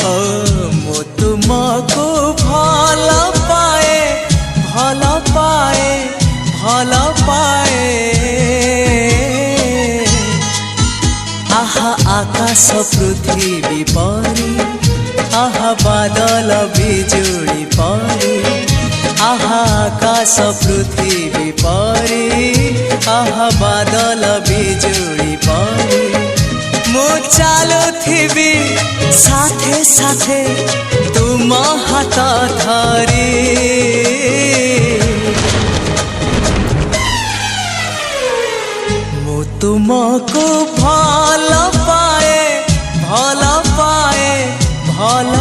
ओ मु तुमको भल पाए भल पाए भल पाए। आहा आकाश पृथ्वी परी आहा बादल बिजुली परी आहा आकाश पृथ्वी परी आहा बादल बिजुली परी। मु चालुथिबी साथे साथे तुम हाथ धरी। मु तुमको भल पाए भल पाए भल